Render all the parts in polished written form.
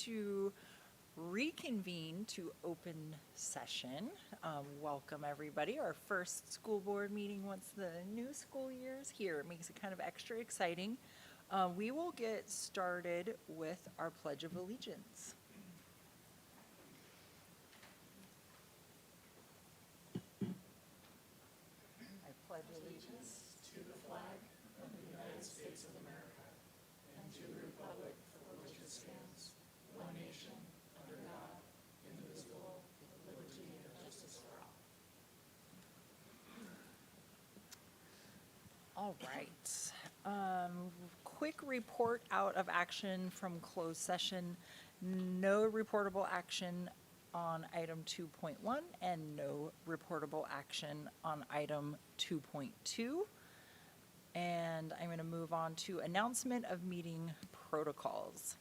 to reconvene to open session. Welcome everybody. Our first school board meeting once the new school year is here. It makes it kind of extra exciting. We will get started with our Pledge of Allegiance. I pledge allegiance to the flag of the United States of America and to the republic for which it stands, one nation, under God, indivisible, with liberty and justice for all. All right. Quick report out of action from closed session. No reportable action on item 2.1 and no reportable action on item 2.2. And I'm going to move on to announcement of meeting protocols.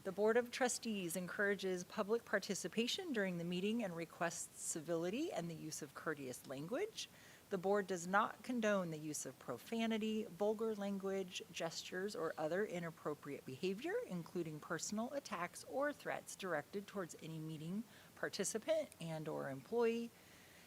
The Board of Trustees encourages public participation during the meeting and requests civility and the use of courteous language. The board does not condone the use of profanity, vulgar language, gestures, or other inappropriate behavior, including personal attacks or threats directed towards any meeting participant and/or employee.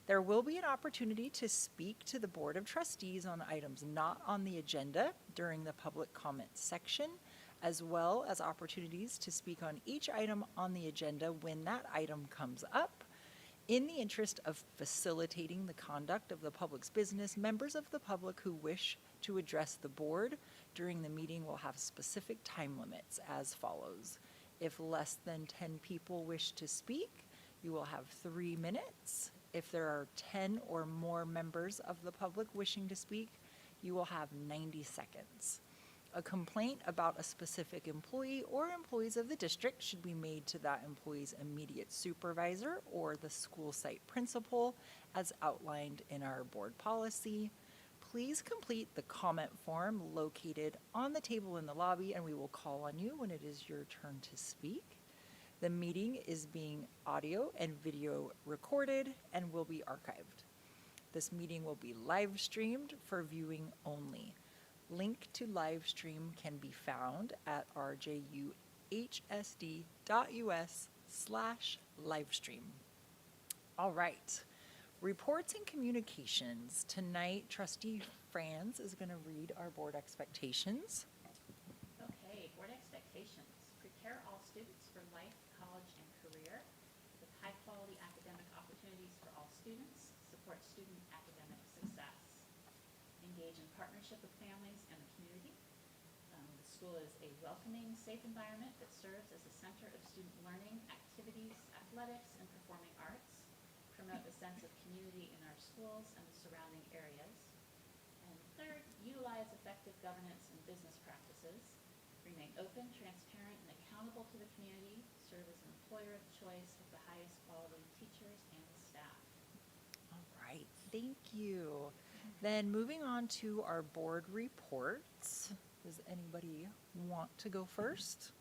There will be an opportunity to speak to the Board of Trustees on items not on the agenda during the public comment section, as well as opportunities to speak on each item on the agenda when that item comes up. In the interest of facilitating the conduct of the public's business, members of the public who wish to address the board during the meeting will have specific time limits as follows. If less than 10 people wish to speak, you will have 3 minutes. If there are 10 or more members of the public wishing to speak, you will have 90 seconds. A complaint about a specific employee or employees of the district should be made to that employee's immediate supervisor or the school site principal as outlined in our board policy. Please complete the comment form located on the table in the lobby and we will call on you when it is your turn to speak. The meeting is being audio and video recorded and will be archived. This meeting will be live streamed for viewing only. Link to live stream can be found at rjuhsd.us/livestream. All right, reports and communications. Tonight, Trustee Franz is going to read our board expectations. Okay, board expectations. Prepare all students for life, college, and career with high-quality academic opportunities for all students. Support student academic success. Engage in partnership with families and the community. The school is a welcoming, safe environment that serves as a center of student learning, activities, athletics, and performing arts. Promote a sense of community in our schools and the surrounding areas. And third, utilize effective governance and business practices. Remain open, transparent, and accountable to the community. Serve as an employer of choice with the highest quality teachers and staff. All right, thank you. Then moving on to our board reports. Does anybody want to go first?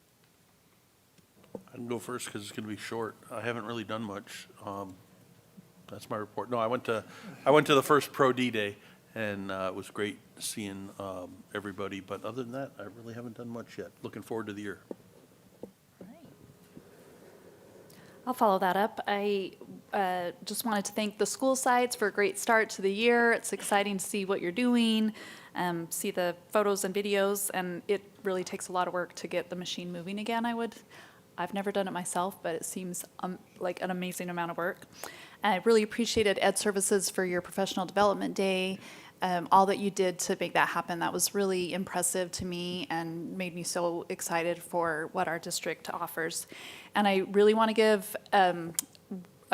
I can go first because it's going to be short. I haven't really done much. That's my report. No, I went to the first Pro D Day, and it was great seeing everybody. But other than that, I really haven't done much yet. Looking forward to the year. I'll follow that up. I just wanted to thank the school sites for a great start to the year. It's exciting to see what you're doing, see the photos and videos, and it really takes a lot of work to get the machine moving again. I've never done it myself, but it seems like an amazing amount of work. And I really appreciated Ed Services for your professional development day. All that you did to make that happen, that was really impressive to me and made me so excited for what our district offers. And I really want to give a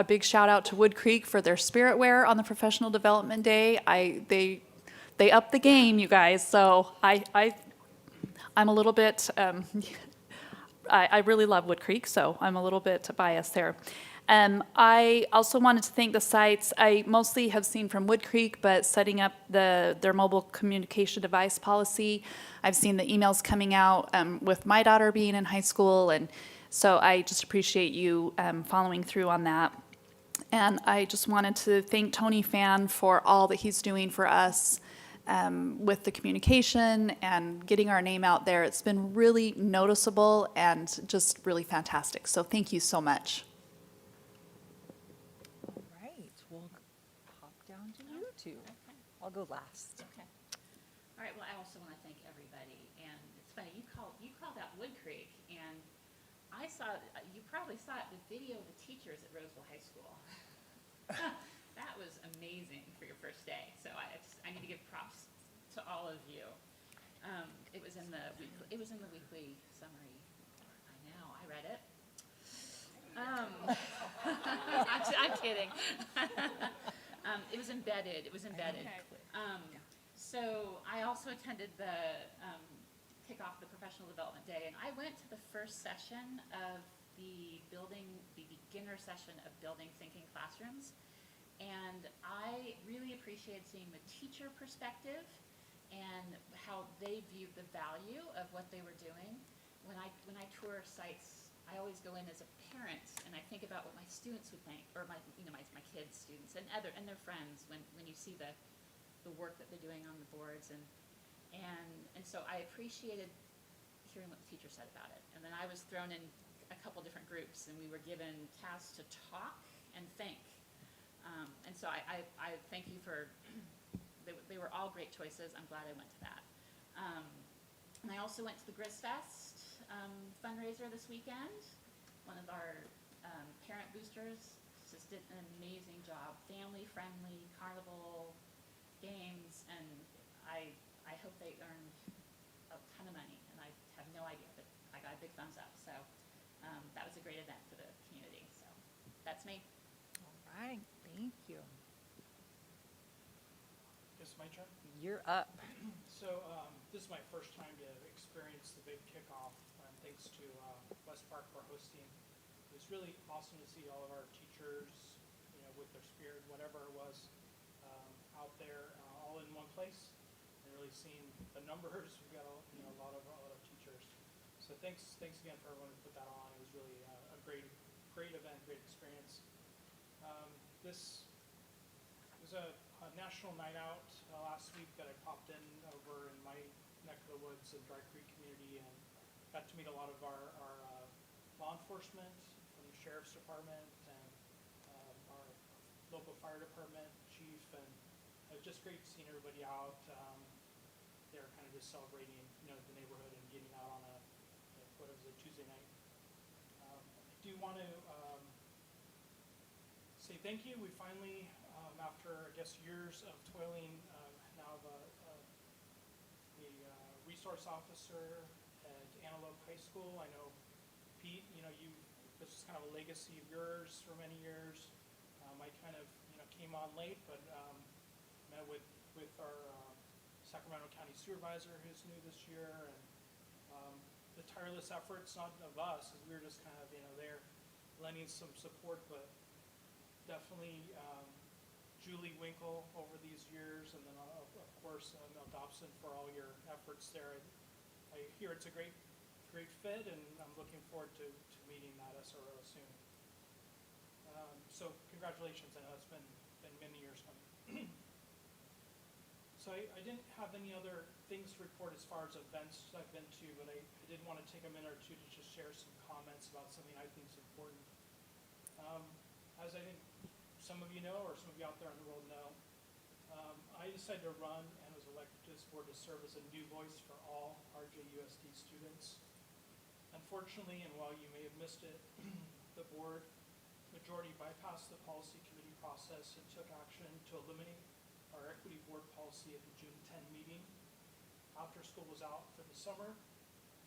big shout out to Wood Creek for their spirit wear on the professional development day. They upped the game, you guys. So I'm a little bit, I really love Wood Creek, so I'm a little bit biased there. I also wanted to thank the sites. I mostly have seen from Wood Creek, but setting up their mobile communication device policy. I've seen the emails coming out with my daughter being in high school, and so I just appreciate you following through on that. And I just wanted to thank Tony Fan for all that he's doing for us with the communication and getting our name out there. It's been really noticeable and just really fantastic. So thank you so much. All right, we'll hop down to you two. Okay. I'll go last. Okay. All right, well, I also want to thank everybody, and it's funny, you called out Wood Creek, and I saw, you probably saw it, the video of the teachers at Roseville High School. That was amazing for your first day, so I need to give props to all of you. It was in the weekly summary. I know, I read it. I'm kidding. It was embedded. So I also attended the kickoff the professional development day, and I went to the first session of the beginner session of building thinking classrooms, and I really appreciated seeing the teacher perspective and how they viewed the value of what they were doing. When I tour sites, I always go in as a parent, and I think about what my students would think, or my kids' students and their friends when you see the work that they're doing on the boards, and so I appreciated hearing what the teacher said about it. And then I was thrown in a couple different groups, and we were given tasks to talk and think. And so I thank you for, they were all great choices. I'm glad I went to that. And I also went to the Grizz Fest fundraiser this weekend. One of our parent boosters just did an amazing job. Family-friendly, carnival, games, and I hope they earned a ton of money, and I have no idea, but I got a big thumbs up. So that was a great event for the community. So that's me. All right, thank you. It's my turn. You're up. So this is my first time to experience the big kickoff, and thanks to West Park for hosting. It was really awesome to see all of our teachers, with their spirit, whatever it was, out there, all in one place, and really seeing the numbers. We've got a lot of teachers. So thanks again for everyone who put that on. It was really a great event, great experience. This was a national night out last week that I popped in over in my neck of the woods in Dry Creek community, and got to meet a lot of our law enforcement from the sheriff's department and our local fire department chief, and it was just great seeing everybody out. They're kind of just celebrating, the neighborhood and getting out on a Tuesday night. I do want to say thank you. We finally, after I guess years of toiling, now have a resource officer at Antelope High School. I know Pete, this is kind of a legacy of yours for many years. I kind of came on late, but met with our Sacramento County Supervisor, who's new this year, and the tireless efforts, not of us, because we were just kind of there lending some support, but definitely Julie Winkle over these years, and then of course Mel Dobson for all your efforts there. I hear it's a great fit, and I'm looking forward to meeting that SRO soon. So congratulations. I know it's been many years coming. So I didn't have any other things to report as far as events I've been to, but I did want to take a minute or two to just share some comments about something I think is important. As I think some of you know, or some of you out there in the world know, I decided to run and was elected to this board to serve as a new voice for all RJUHSD students. Unfortunately, and while you may have missed it, the board majority bypassed the policy committee process and took action to eliminate our equity board policy at the June 10 meeting after school was out for the summer,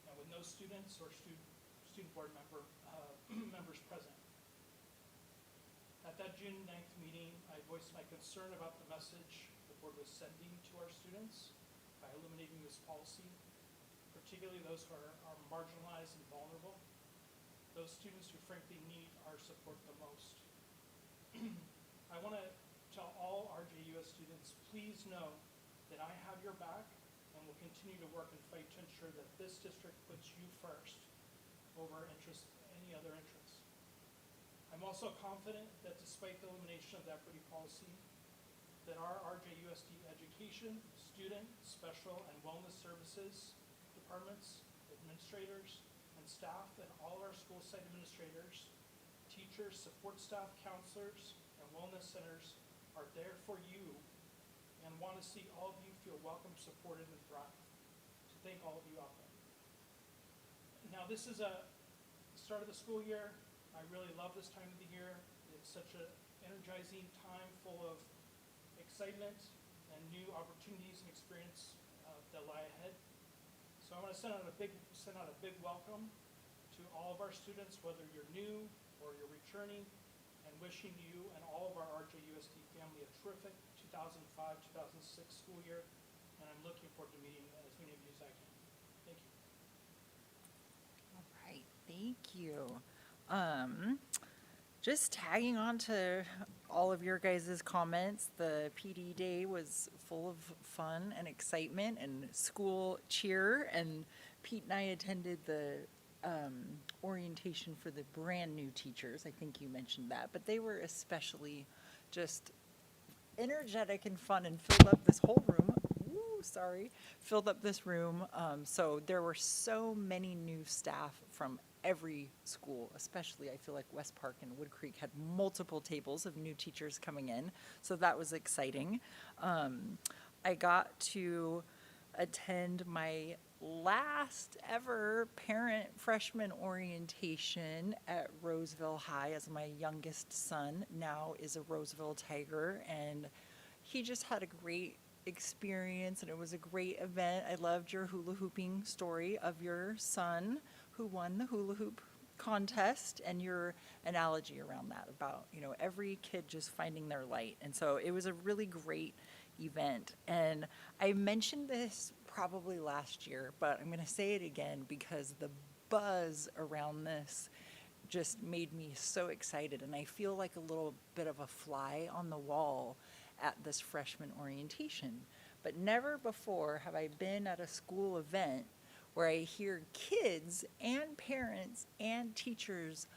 and with no students or student board members present. At that June 9th meeting, I voiced my concern about the message the board was sending to our students by eliminating this policy, particularly those who are marginalized and vulnerable, those students who frankly need our support the most. I want to tell all RJUS students, please know that I have your back and will continue to work and fight to ensure that this district puts you first over any other interests. I'm also confident that despite the elimination of the equity policy, that our RJUHSD education, student, special, and wellness services departments, administrators, and staff, and all our school site administrators, teachers, support staff, counselors, and wellness centers are there for you and want to see all of you feel welcome, supported, and thrive. So thank all of you out there. Now, this is a start of the school year. I really love this time of the year. It's such an energizing time full of excitement and new opportunities and experience that lie ahead. So I want to send out a big welcome to all of our students, whether you're new or you're returning, and wishing you and all of our RJUHSD family a terrific 2005-2006 school year. And I'm looking forward to meeting as many of you as I can. Thank you. All right, thank you. Just tagging on to all of your guys' comments, the PD day was full of fun and excitement and school cheer, and Pete and I attended the orientation for the brand new teachers. I think you mentioned that, but they were especially just energetic and fun and filled up this whole room. Filled up this room. So there were so many new staff from every school, especially I feel like West Park and Wood Creek had multiple tables of new teachers coming in. So that was exciting. I got to attend my last ever parent freshman orientation at Roseville High, as my youngest son now is a Roseville Tiger, and he just had a great experience, and it was a great event. I loved your hula hooping story of your son who won the hula hoop contest, and your analogy around that about, you know, every kid just finding their light. And so it was a really great event. And I mentioned this probably last year, but I'm going to say it again because the buzz around this just made me so excited, and I feel like a little bit of a fly on the wall at this freshman orientation. But never before have I been at a school event where I hear kids and parents and teachers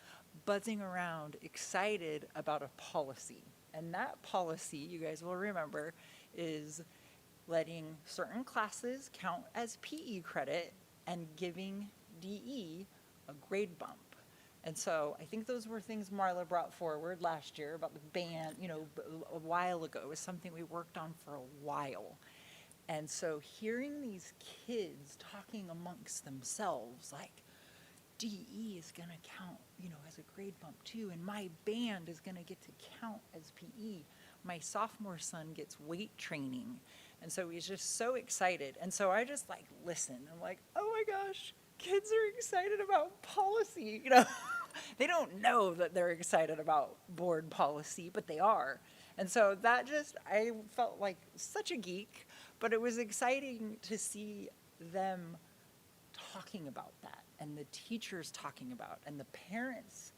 buzzing around excited about a policy. And that policy, you guys will remember, is letting certain classes count as PE credit and giving DE a grade bump. And so I think those were things Marla brought forward last year about the band, you know, a while ago. It was something we worked on for a while. And so hearing these kids talking amongst themselves, like, DE is going to count, you know, as a grade bump too, and my band is going to get to count as PE. My sophomore son gets weight training. And so he's just so excited. And so I just like listen. I'm like, oh my gosh, kids are excited about policy. You know, they don't know that they're excited about board policy, but they are. And so that just, I felt like such a geek, but it was exciting to see them talking about that, and the teachers talking about, and the parents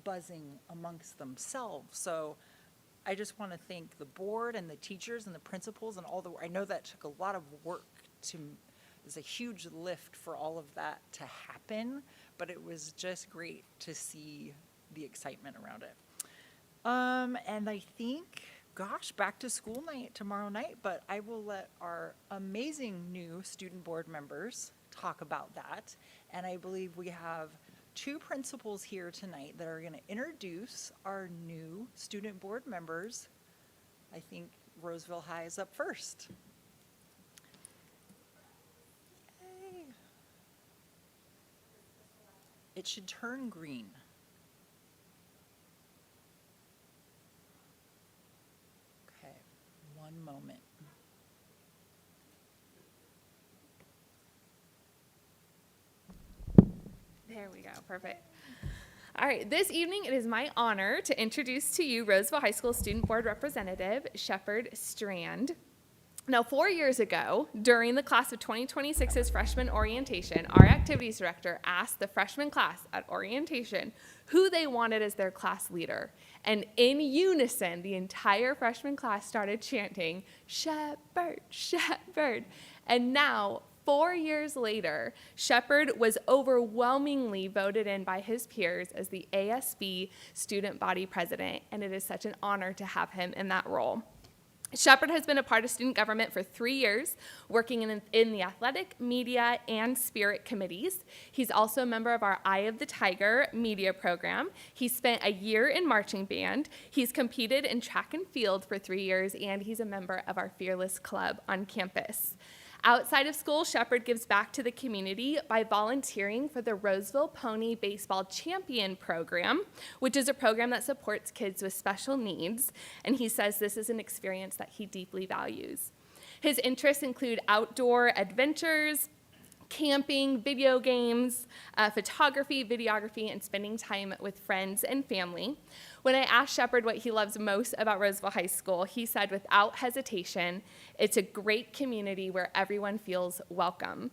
buzzing amongst themselves. So I just want to thank the board and the teachers and the principals and all the, I know that took a lot of work to, it was a huge lift for all of that to happen, but it was just great to see the excitement around it. And I think, gosh, back to school night tomorrow night, but I will let our amazing new student board members talk about that. And I believe we have two principals here tonight that are going to introduce our new student board members. I think Roseville High is up first. Yay. It should turn green. Okay, one moment. There we go. Perfect. All right. This evening, it is my honor to introduce to you Roseville High School Student Board Representative Shepherd Strand. Now, 4 years ago, during the class of 2026's freshman orientation, our activities director asked the freshman class at orientation who they wanted as their class leader. And in unison, the entire freshman class started chanting, "Shepherd, Shepherd." And now, 4 years later, Shepherd was overwhelmingly voted in by his peers as the ASB student body president, and it is such an honor to have him in that role. Shepherd has been a part of student government for 3 years, working in the athletic, media, and spirit committees. He's also a member of our Eye of the Tiger media program. He spent a year in marching band. He's competed in track and field for 3 years, and he's a member of our Fearless Club on campus. Outside of school, Shepherd gives back to the community by volunteering for the Roseville Pony Baseball Champion Program, which is a program that supports kids with special needs, and he says this is an experience that he deeply values. His interests include outdoor adventures, camping, video games, photography, videography, and spending time with friends and family. When I asked Shepherd what he loves most about Roseville High School, he said without hesitation, it's a great community where everyone feels welcome.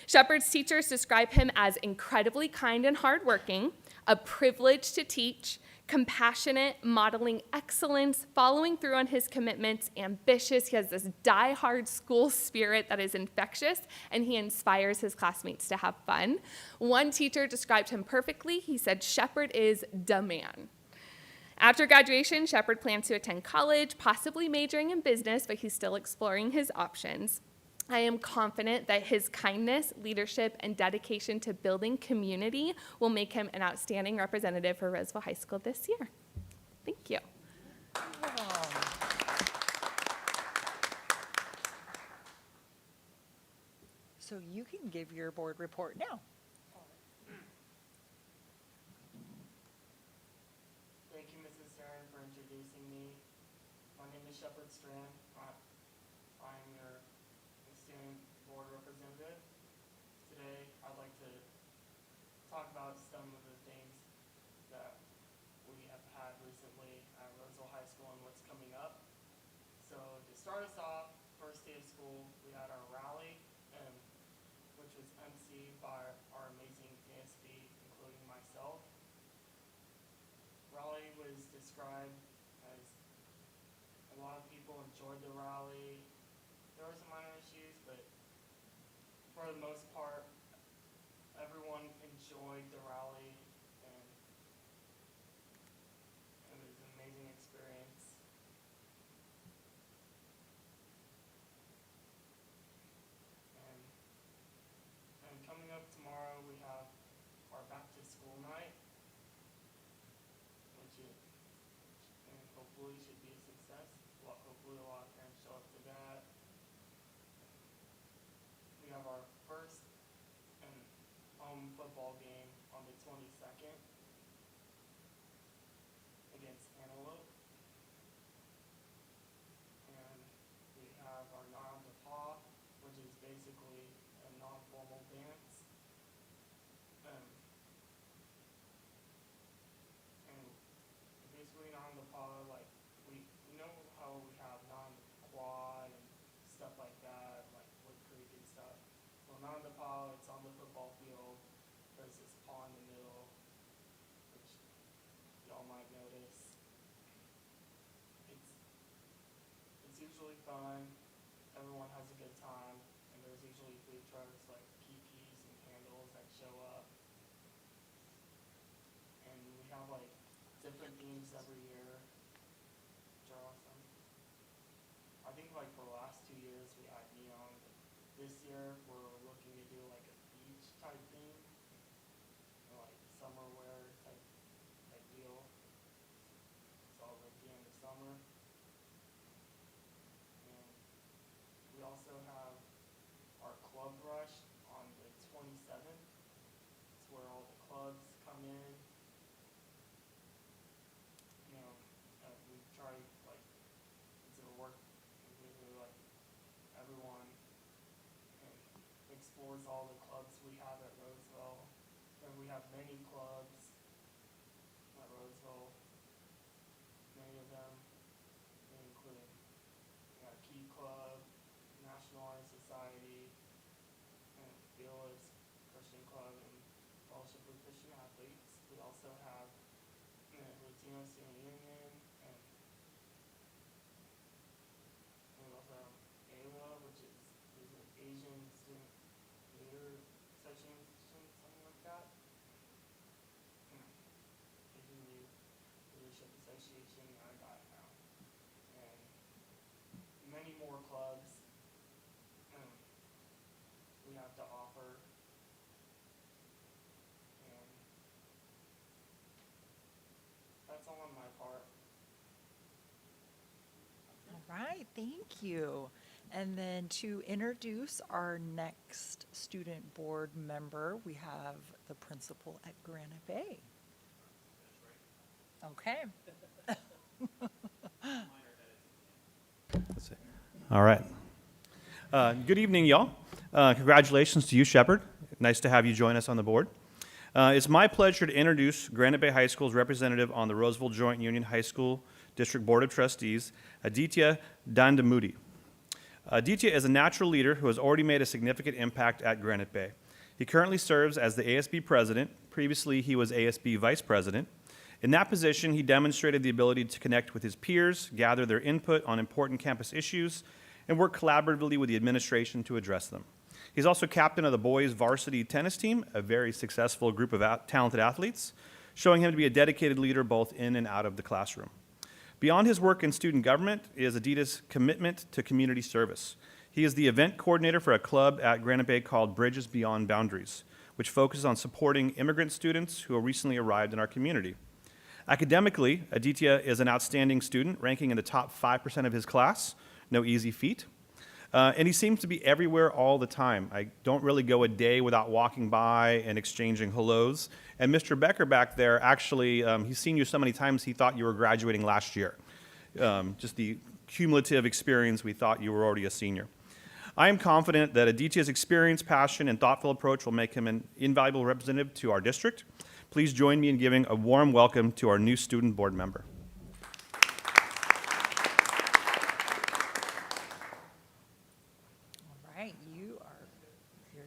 Shepherd's teachers describe him as incredibly kind and hardworking, a privilege to teach, compassionate, modeling excellence, following through on his commitments, ambitious. He has this die-hard school spirit that is infectious, and he inspires his classmates to have fun. One teacher described him perfectly. He said, Shepherd is the man. After graduation, Shepherd plans to attend college, possibly majoring in business, but he's still exploring his options. I am confident that his kindness, leadership, and dedication to building community will make him an outstanding representative for Roseville High School this year. Thank you. So you can give your board report now. Thank you, Mrs. Stern, for introducing me. My name is Shepherd Strand. I'm your student board representative. Today, I'd like to talk about some of the things that we have had recently at Roseville High School and what's coming up. So to start us off, first day of school, we had our rally, which was emceed by our amazing ASB, including myself. Rally was described as a lot of people enjoyed the rally. There were some minor issues, but for the most part, everyone enjoyed the rally, and it was an amazing experience. And coming up tomorrow, we have our back to school night, and hopefully should be a success. Hopefully a lot of parents show up to that. We have our first home football game on the 22nd against Antelope. And we have our Non de Pa, which is basically a non-formal dance. And basically Non de Pa, like we know how we have Non Quad and stuff like that, like Wood Creek and stuff. Well, Non de Pa, it's on the football field. There's this paw in the middle, which y'all might notice. It's usually fun. Everyone has a good time, and there's usually food trucks like Kiki's and candles that show up. And we have like different themes every year, which are awesome. I think like for the last 2 years we had neon. This year we're looking to do like a beach type theme, or like summer wear type deal. It's all like the end of summer. And we also have our club rush on the 27th. It's where all the clubs come in. You know, we try like to work with like everyone and explores all the clubs we have at Roseville. And we have many clubs at Roseville. Many of them include Key Club, National Honor Society, and Fearless Christian Club, and Fellowship of Christian Athletes. We also have Latino Student Union, and we also have ALA, which is an Asian Student Leader Association, something like that. right, thank you. And then to introduce our next student board member, we have the principal at Granite Bay. Okay. All right. Good evening, y'all. Congratulations to you, Shepard. Nice to have you join us on the board. It's my pleasure to introduce Granite Bay High School's representative on the Roseville Joint Union High School District Board of Trustees, Aditya Dandamudi. Aditya is a natural leader who has already made a significant impact at Granite Bay. He currently serves as the ASB president. Previously, he was ASB vice president. In that position, he demonstrated the ability to connect with his peers, gather their input on important campus issues, and work collaboratively with the administration to address them. He's also captain of the boys varsity tennis team, a very successful group of talented athletes, showing him to be a dedicated leader both in and out of the classroom. Beyond his work in student government is Aditya's commitment to community service. He is the event coordinator for a club at Granite Bay called Bridges Beyond Boundaries, which focuses on supporting immigrant students who have recently arrived in our community. Academically, Aditya is an outstanding student, ranking in the top 5% of his class, no easy feat. And he seems to be everywhere all the time. I don't really go a day without walking by and exchanging hellos. And Mr. Becker back there, actually, he's seen you so many times he thought you were graduating last year. Just the cumulative experience, we thought you were already a senior. I am confident that Aditya's experience, passion, and thoughtful approach will make him an invaluable representative to our district. Please join me in giving a warm welcome to our new student board member. All right, you're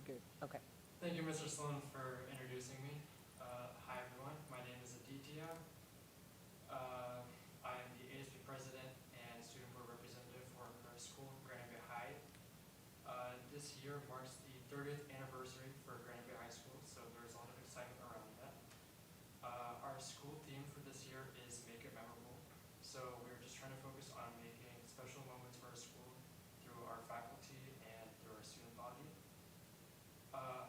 good. Okay. Thank you, Mr. Sloan, for introducing me. Hi, everyone. My name is Aditya. I am the ASB president and student board representative for our school, Granite Bay High. This year marks the 30th anniversary for Granite Bay High School, so there's a lot of excitement around that. Our school theme for this year is Make It Memorable. So we're just trying to focus on making special moments for our school through our faculty and through our student body.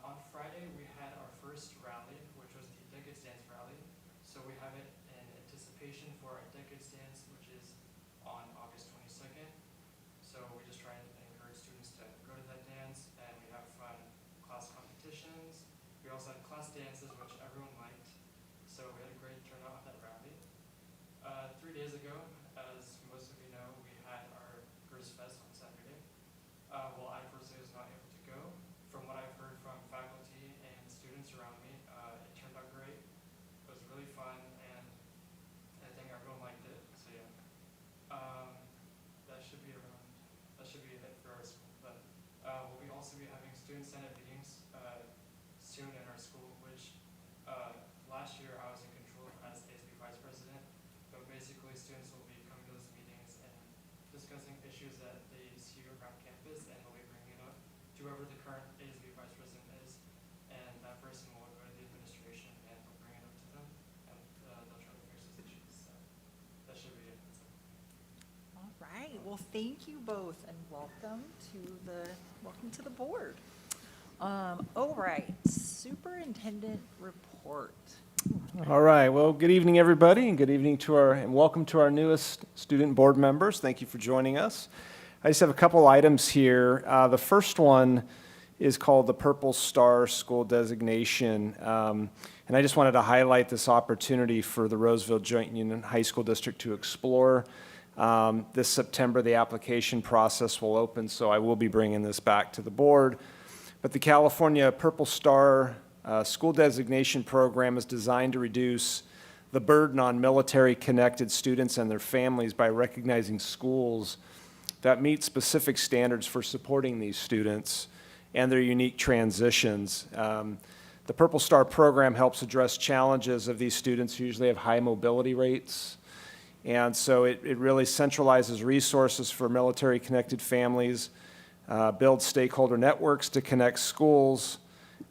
On Friday, we had our first rally, which was the Decades Dance Rally. So we have it in anticipation for our Decades Dance, which is on August 22nd. So we just try and encourage students to go to that dance, and we have fun class competitions. We also had class dances, which everyone liked. So we had a great turnout at that rally. 3 days ago, as most of you know, we had our Grizz Fest on Saturday. Well, I personally was not able to go. From what I've heard from faculty and students around me, it turned out great. It was really fun, and I think everyone liked it. So yeah, that should be it for our school. But we'll also be having student senate meetings soon in our school, which last year I was in control as ASB vice president. But basically, students will be coming to those meetings and discussing issues that they see around campus, and they'll be bringing it up to whoever the current ASB vice president is, and that person will go to the administration and they'll bring it up to them, and they'll try to fix those issues. So that should be it. All right, well, thank you both, and welcome to the board. All right, superintendent report. All right. Well, good evening, everybody, and good evening and welcome to our newest student board members. Thank you for joining us. I just have a couple items here. The first one is called the Purple Star School Designation, and I just wanted to highlight this opportunity for the Roseville Joint Union High School District to explore. This September, the application process will open, so I will be bringing this back to the board. But the California Purple Star School Designation Program is designed to reduce the burden on military-connected students and their families by recognizing schools that meet specific standards for supporting these students and their unique transitions. The Purple Star program helps address challenges of these students who usually have high mobility rates. And so it really centralizes resources for military-connected families, builds stakeholder networks to connect schools,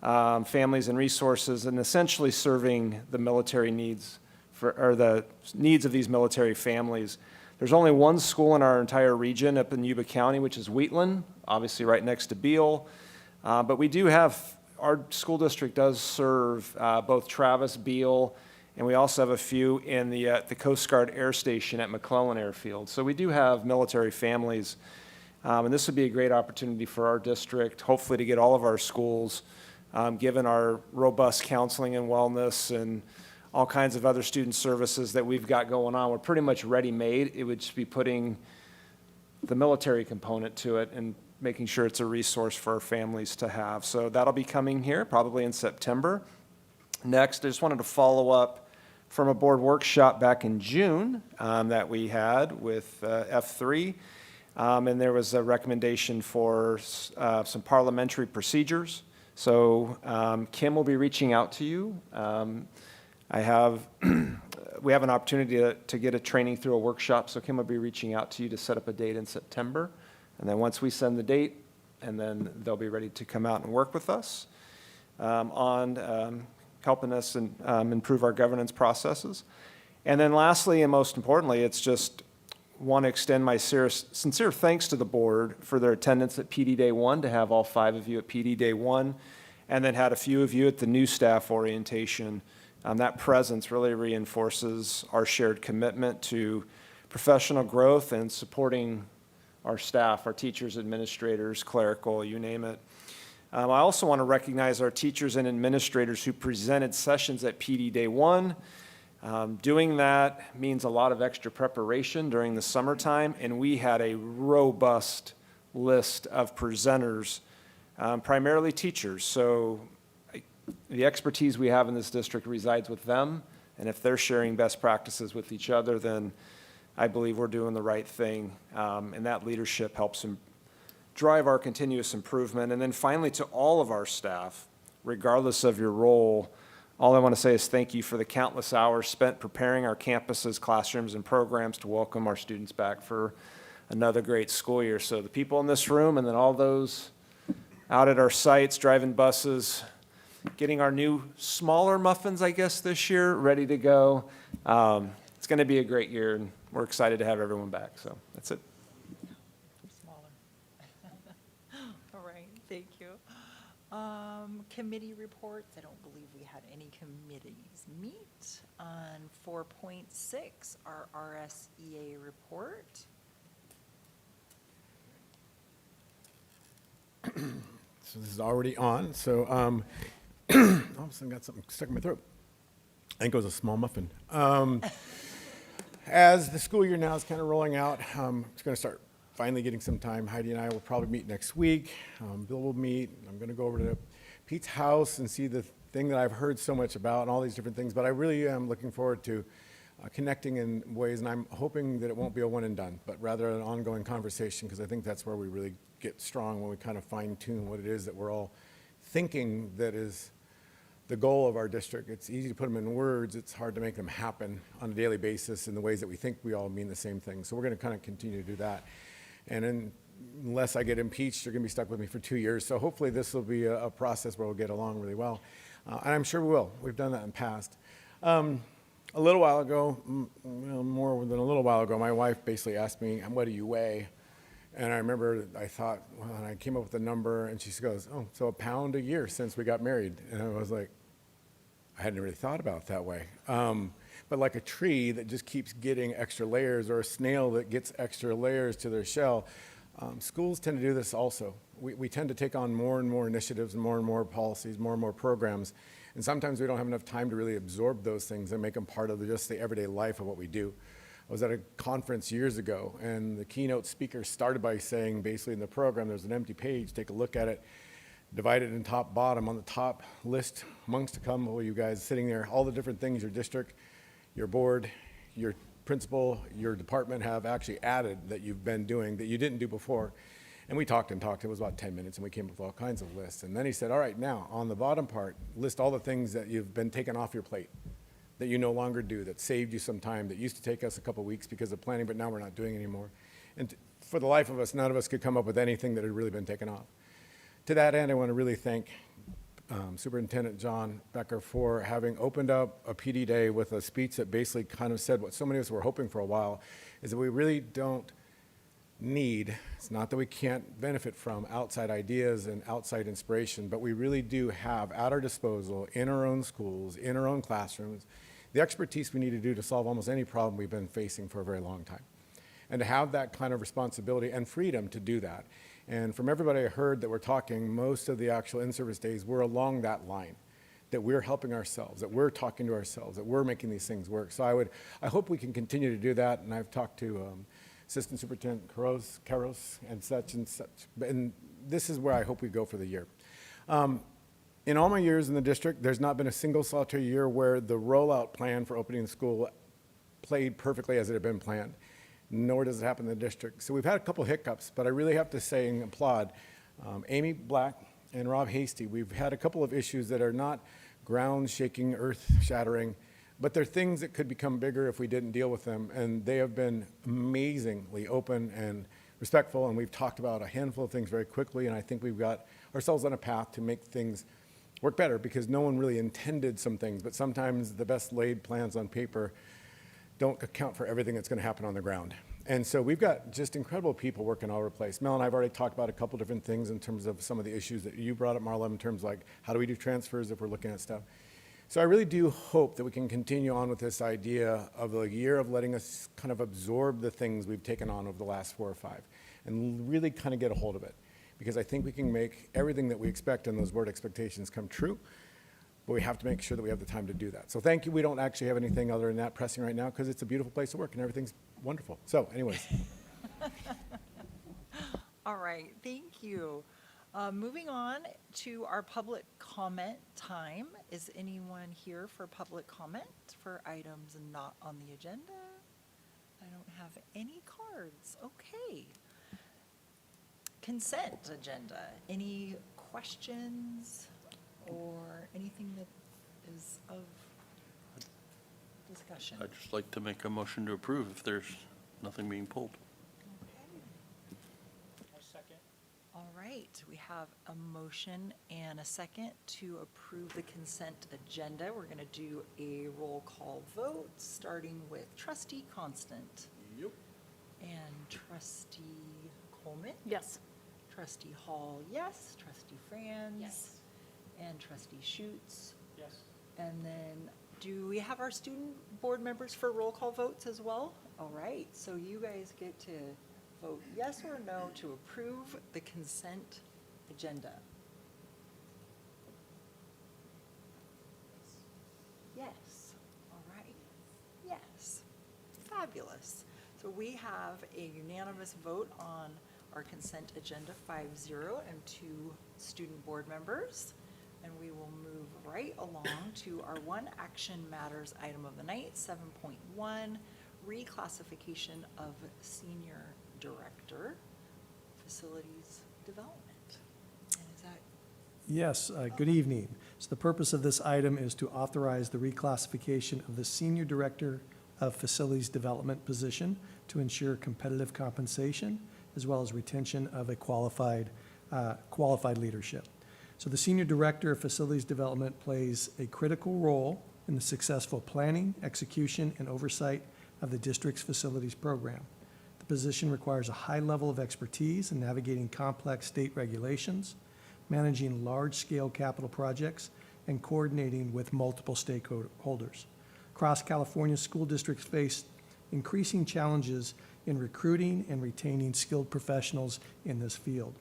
families and resources, and essentially serving the military needs or the needs of these military families. There's only one school in our entire region up in Yuba County, which is Wheatland, obviously right next to Beale. But we do have, our school district does serve both Travis, Beale, and we also have a few in the Coast Guard Air Station at McClellan Airfield. So we do have military families, and this would be a great opportunity for our district, hopefully to get all of our schools, given our robust counseling and wellness and all kinds of other student services that we've got going on. We're pretty much ready-made. It would just be putting the military component to it and making sure it's a resource for our families to have. So that'll be coming here probably in September. Next, I just wanted to follow up from a board workshop back in June that we had with F3. And there was a recommendation for some parliamentary procedures. So Kim will be reaching out to you. We have an opportunity to get a training through a workshop, so Kim will be reaching out to you to set up a date in September. And then once we send the date, and then they'll be ready to come out and work with us on helping us and improve our governance processes. And then lastly, and most importantly, it's just want to extend my sincere thanks to the board for their attendance at PD Day 1, to have all 5 of you at PD Day 1, and then had a few of you at the new staff orientation. That presence really reinforces our shared commitment to professional growth and supporting our staff, our teachers, administrators, clerical, you name it. I also want to recognize our teachers and administrators who presented sessions at PD Day 1. Doing that means a lot of extra preparation during the summertime, and we had a robust list of presenters, primarily teachers. So the expertise we have in this district resides with them, and if they're sharing best practices with each other, then I believe we're doing the right thing, and that leadership helps drive our continuous improvement. And then finally, to all of our staff, regardless of your role, all I want to say is thank you for the countless hours spent preparing our campuses, classrooms, and programs to welcome our students back for another great school year. So the people in this room, and then all those out at our sites, driving buses, getting our new smaller muffins, I guess, this year, ready to go. It's going to be a great year, and we're excited to have everyone back. So that's it. Smaller. All right, thank you. Committee reports, I don't believe we had any committees meet. On 4.6, our RSEA report. So this is already on, so all of a sudden got something stuck in my throat. I think it was a small muffin. As the school year now is kind of rolling out, it's going to start finally getting some time. Heidi and I will probably meet next week. Bill will meet. I'm going to go over to Pete's house and see the thing that I've heard so much about and all these different things. But I really am looking forward to connecting in ways, and I'm hoping that it won't be a one and done, but rather an ongoing conversation, because I think that's where we really get strong, when we kind of fine tune what it is that we're all thinking that is the goal of our district. It's easy to put them in words. It's hard to make them happen on a daily basis in the ways that we think we all mean the same thing. So we're going to kind of continue to do that. And unless I get impeached, you're going to be stuck with me for 2 years. So hopefully this will be a process where we'll get along really well. And I'm sure we will. We've done that in the past. A little while ago, more than a little while ago, my wife basically asked me, what do you weigh? And I remember I thought, well, and I came up with a number, and she goes, oh, so a pound a year since we got married. And I was like, I hadn't really thought about it that way. But like a tree that just keeps getting extra layers, or a snail that gets extra layers to their shell, schools tend to do this also. We tend to take on more and more initiatives and more policies, more and more programs. And sometimes we don't have enough time to really absorb those things and make them part of just the everyday life of what we do. I was at a conference years ago, and the keynote speaker started by saying, basically in the program, there's an empty page, take a look at it, divide it in top, bottom. On the top list, amongst a couple of you guys sitting there, all the different things your district, your board, your principal, your department have actually added that you've been doing that you didn't do before. And we talked and talked. It was about 10 minutes, and we came up with all kinds of lists. And then he said, all right, now, on the bottom part, list all the things that you've been taken off your plate, that you no longer do, that saved you some time, that used to take us a couple weeks because of planning, but now we're not doing anymore. And for the life of us, none of us could come up with anything that had really been taken off. To that end, I want to really thank Superintendent John Becker for having opened up a PD Day with a speech that basically kind of said what so many of us were hoping for a while, is that we really don't need, it's not that we can't benefit from outside ideas and outside inspiration, but we really do have at our disposal in our own schools, in our own classrooms, the expertise we need to do to solve almost any problem we've been facing for a very long time. And to have that kind of responsibility and freedom to do that. And from everybody I heard that we're talking, most of the actual in-service days were along that line, that we're helping ourselves, that we're talking to ourselves, that we're making these things work. So I hope we can continue to do that, and I've talked to Assistant Superintendent Caros and such, and this is where I hope we go for the year. In all my years in the district, there's not been a single solitary year where the rollout plan for opening the school played perfectly as it had been planned, nor does it happen in the district. So we've had a couple hiccups, but I really have to say and applaud Amy Black and Rob Hasty. We've had a couple of issues that are not ground-shaking, earth-shattering, but they're things that could become bigger if we didn't deal with them, and they have been amazingly open and respectful, and we've talked about a handful of things very quickly, and I think we've got ourselves on a path to make things work better, because no one really intended some things, but sometimes the best laid plans on paper don't account for everything that's going to happen on the ground. And so we've got just incredible people working all over the place. Mel and I have already talked about a couple different things in terms of some of the issues that you brought up, Marla, in terms of like how do we do transfers if we're looking at stuff. So I really do hope that we can continue on with this idea of a year of letting us kind of absorb the things we've taken on over the last 4 or 5 and really kind of get a hold of it. Because I think we can make everything that we expect and those board expectations come true, but we have to make sure that we have the time to do that. So thank you. We don't actually have anything other than that pressing right now because it's a beautiful place to work and everything's wonderful. So anyways. All right, thank you. Moving on to our public comment time. Is anyone here for public comment for items not on the agenda? I don't have any cards. Okay. Consent agenda. Any questions or anything that is of discussion? I'd just like to make a motion to approve if there's nothing being pulled. Okay. All right, we have a motion and a second to approve the consent agenda. We're going to do a roll call vote, starting with Trustee Constant. Yep. And Trustee Coleman. Yes. Trustee Hall, yes. Trustee Franz. Yes. And Trustee Schutz. Yes. And then, do we have our student board members for roll call votes as well? All right, so you guys get to vote yes or no to approve the consent agenda. Yes, all right, yes, fabulous. So we have a unanimous vote on our consent agenda 5-0 and 2 student board members. And we will move right along to our one action matters item of the night, 7.1, reclassification of senior director, facilities development. And is that Yes, good evening. So the purpose of this item is to authorize the reclassification of the Senior Director of Facilities Development position to ensure competitive compensation as well as retention of a qualified leadership. So the Senior Director of Facilities Development plays a critical role in the successful planning, execution, and oversight of the district's facilities program. The position requires a high level of expertise in navigating complex state regulations, managing large-scale capital projects, and coordinating with multiple stakeholders. Across California, school districts face increasing challenges in recruiting and retaining skilled professionals in this field.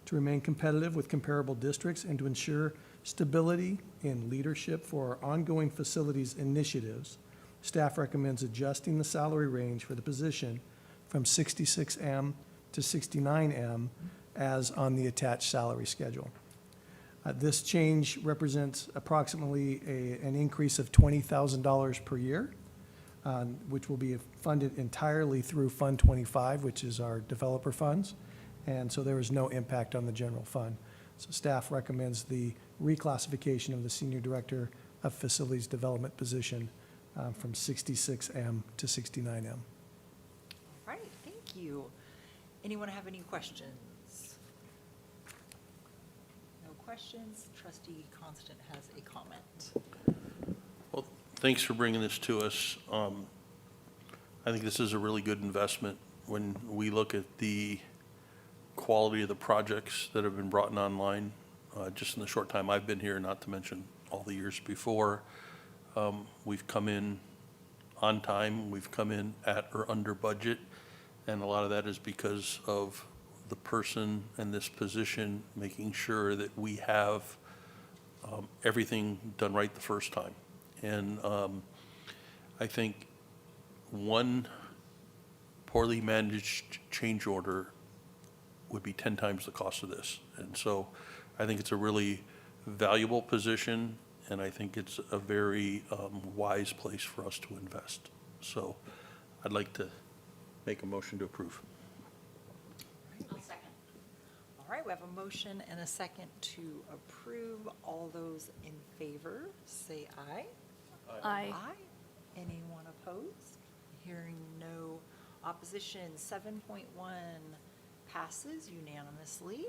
To remain competitive with comparable districts and to ensure stability in leadership for our ongoing facilities initiatives, staff recommends adjusting the salary range for the position from 66M to 69M as on the attached salary schedule. This change represents approximately an increase of $20,000 per year, which will be funded entirely through Fund 25, which is our developer funds. And so there is no impact on the general fund. So staff recommends the reclassification of the Senior Director of Facilities Development position from 66M to 69M. all right? Thank you. Anyone have any questions? No questions. Trustee Constant has a comment. Well, thanks for bringing this to us. I think this is a really good investment when we look at the quality of the projects that have been brought in online, just in the short time I've been here, not to mention all the years before. We've come in on time, we've come in at or under budget, and a lot of that is because of the person in this position making sure that we have everything done right the first time. And I think one poorly managed change order would be 10 times the cost of this. And so I think it's a really valuable position, and I think it's a very wise place for us to invest. So I'd like to make a motion to approve. I'll second. All right, we have a motion and a second to approve. All those in favor, say aye. Aye. Anyone opposed? Hearing no opposition, 7.1 passes unanimously.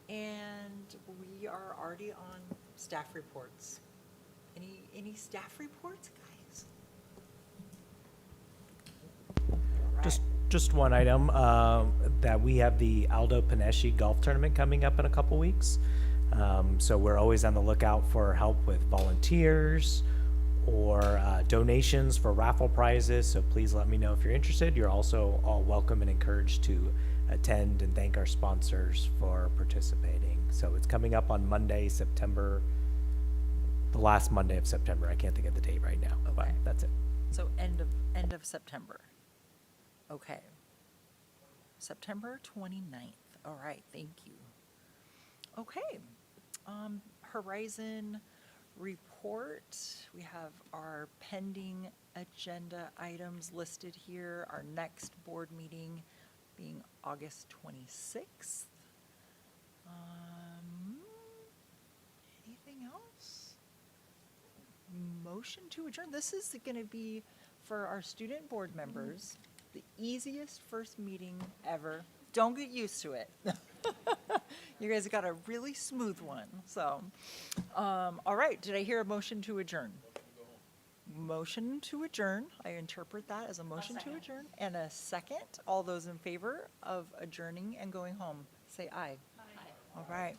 And we are already on staff reports. Any staff reports, guys? All right. Just one item, that we have the Aldo Panesci Golf Tournament coming up in a couple weeks. So we're always on the lookout for help with volunteers or donations for raffle prizes. So please let me know if you're interested. You're also all welcome and encouraged to attend, and thank our sponsors for participating. So it's coming up on Monday, the last Monday of September. I can't think of the date right now, but Okay. that's it. So end of September. Okay. September 29th. All right, thank you. Okay. Horizon report. We have our pending agenda items listed here. Our next board meeting being August 26th. Anything else? Motion to adjourn. This is going to be, for our student board members, the easiest first meeting ever. Don't get used to it. You guys got a really smooth one, so. All right, did I hear a motion to adjourn? Motion to adjourn. I interpret that as a motion to second. adjourn. And a second. All those in favor of adjourning and going home, say aye. Aye. All right.